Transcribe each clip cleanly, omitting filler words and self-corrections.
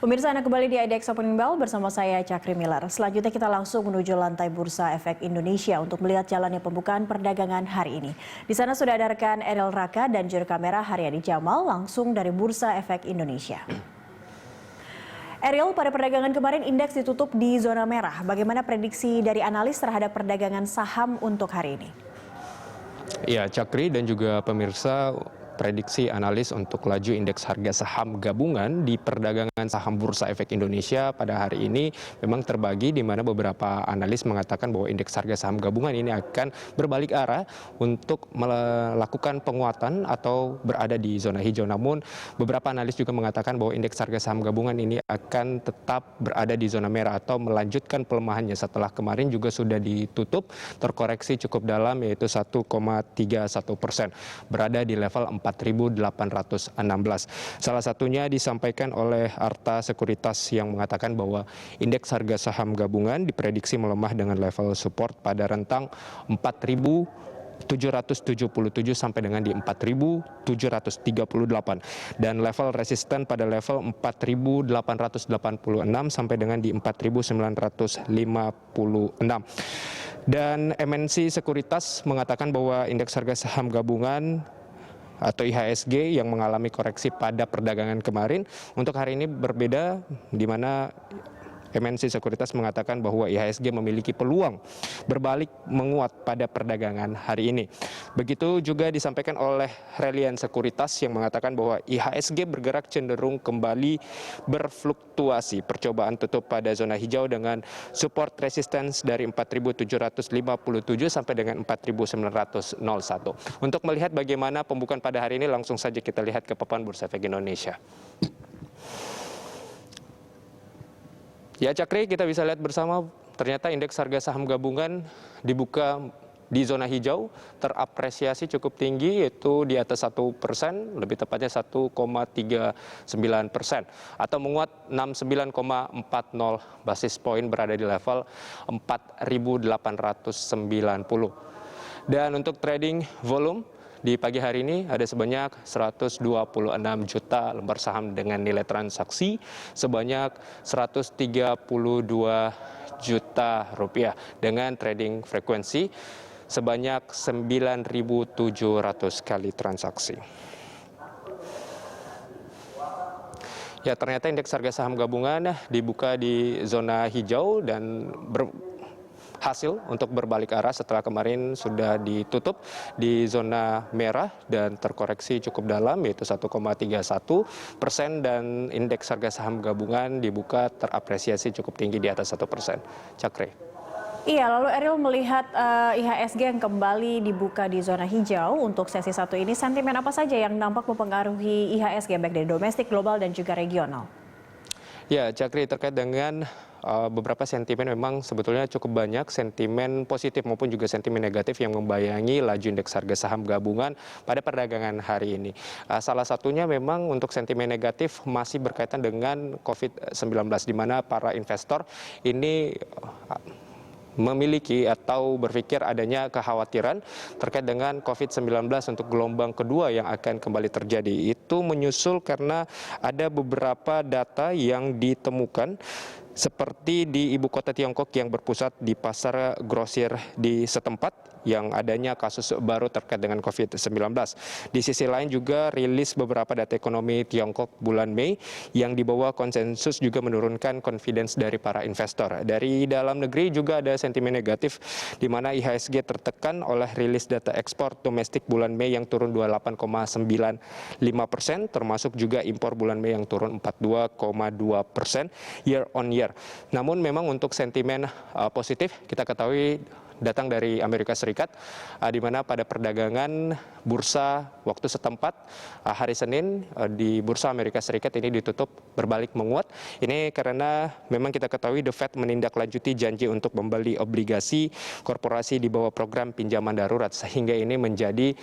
Pemirsa, Anda kembali di IDX Opening Bell bersama saya Cakri Miller. Selanjutnya kita langsung menuju lantai Bursa Efek Indonesia untuk melihat jalannya pembukaan perdagangan hari ini. Di sana sudah ada rekan Eril Raka dan juru kamera Haryadi Jamal langsung dari Bursa Efek Indonesia. Eril, pada perdagangan kemarin indeks ditutup di zona merah. Bagaimana prediksi dari analis terhadap perdagangan saham untuk hari ini? Ya, Cakri dan juga pemirsa, prediksi analis untuk laju indeks harga saham gabungan di perdagangan saham Bursa Efek Indonesia pada hari ini memang terbagi, di mana beberapa analis mengatakan bahwa indeks harga saham gabungan ini akan berbalik arah untuk melakukan penguatan atau berada di zona hijau. Namun beberapa analis juga mengatakan bahwa indeks harga saham gabungan ini akan tetap berada di zona merah atau melanjutkan pelemahannya setelah kemarin juga sudah ditutup terkoreksi cukup dalam, yaitu 1,31%, berada di level 4.816. Salah satunya disampaikan oleh Arta Sekuritas yang mengatakan bahwa indeks harga saham gabungan diprediksi melemah dengan level support pada rentang 4.777 sampai dengan di 4.738 dan level resisten pada level 4.886 sampai dengan di 4.956. Dan MNC Sekuritas mengatakan bahwa indeks harga saham gabungan atau IHSG yang mengalami koreksi pada perdagangan kemarin untuk hari ini berbeda, di mana MNC Sekuritas mengatakan bahwa IHSG memiliki peluang berbalik menguat pada perdagangan hari ini. Begitu juga disampaikan oleh Reliant Sekuritas yang mengatakan bahwa IHSG bergerak cenderung kembali berfluktuasi. Percobaan tutup pada zona hijau dengan support resistance dari 4.757 sampai dengan 4.901. Untuk melihat bagaimana pembukaan pada hari ini, langsung saja kita lihat ke papan Bursa Efek Indonesia. Ya, Cakri, kita bisa lihat bersama ternyata indeks harga saham gabungan dibuka di zona hijau, terapresiasi cukup tinggi, yaitu di atas 1%, lebih tepatnya 1,39%, atau menguat 69,40 basis poin, berada di level 4.890. Dan untuk trading volume, di pagi hari ini ada sebanyak 126 juta lembar saham dengan nilai transaksi sebanyak 132 juta rupiah dengan trading frekuensi sebanyak 9.700 kali transaksi. Ya, ternyata indeks harga saham gabungan dibuka di zona hijau dan hasil untuk berbalik arah setelah kemarin sudah ditutup di zona merah dan terkoreksi cukup dalam, yaitu 1,31%, dan indeks harga saham gabungan dibuka terapresiasi cukup tinggi di atas 1%. Cakri. Iya, lalu Eril melihat IHSG yang kembali dibuka di zona hijau untuk sesi satu ini, sentimen apa saja yang nampak mempengaruhi IHSG baik dari domestik, global, dan juga regional? Ya, Cakri, terkait dengan beberapa sentimen memang sebetulnya cukup banyak sentimen positif maupun juga sentimen negatif yang membayangi laju indeks harga saham gabungan pada perdagangan hari ini. Salah satunya memang untuk sentimen negatif masih berkaitan dengan COVID-19, di mana para investor ini memiliki atau berpikir adanya kekhawatiran terkait dengan COVID-19 untuk gelombang kedua yang akan kembali terjadi. Itu menyusul karena ada beberapa data yang ditemukan seperti di ibu kota Tiongkok yang berpusat di pasar grosir di setempat yang adanya kasus baru terkait dengan COVID-19. Di sisi lain juga rilis beberapa data ekonomi Tiongkok bulan Mei yang dibawa konsensus juga menurunkan confidence dari para investor. Dari dalam negeri juga ada sentimen negatif di mana IHSG tertekan oleh rilis data ekspor domestik bulan Mei yang turun 28,95%, termasuk juga impor bulan Mei yang turun 42,2% year on year. Namun memang untuk sentimen positif kita ketahui datang dari Amerika Serikat, di mana pada perdagangan bursa waktu setempat hari Senin di bursa Amerika Serikat ini ditutup berbalik menguat. Ini karena memang kita ketahui The Fed menindaklanjuti janji untuk membeli obligasi korporasi di bawah program pinjaman darurat, sehingga ini menjadi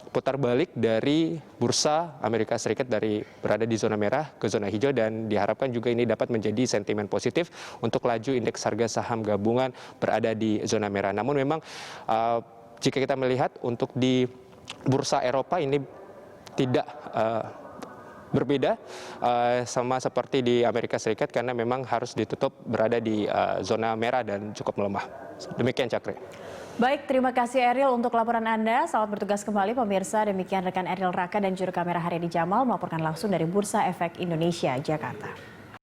putar balik dari bursa Amerika Serikat dari berada di zona merah ke zona hijau, dan diharapkan juga ini dapat menjadi sentimen positif untuk laju indeks harga saham gabungan berada di zona merah. Namun memang jika kita melihat untuk di bursa Eropa ini tidak berbeda sama seperti di Amerika Serikat karena memang harus ditutup berada di zona merah dan cukup melemah. Demikian Cakri. Baik, terima kasih Eril untuk laporan Anda. Selamat bertugas kembali pemirsa. Demikian rekan Eril Raka dan juru kamera Haryadi Jamal melaporkan langsung dari Bursa Efek Indonesia, Jakarta.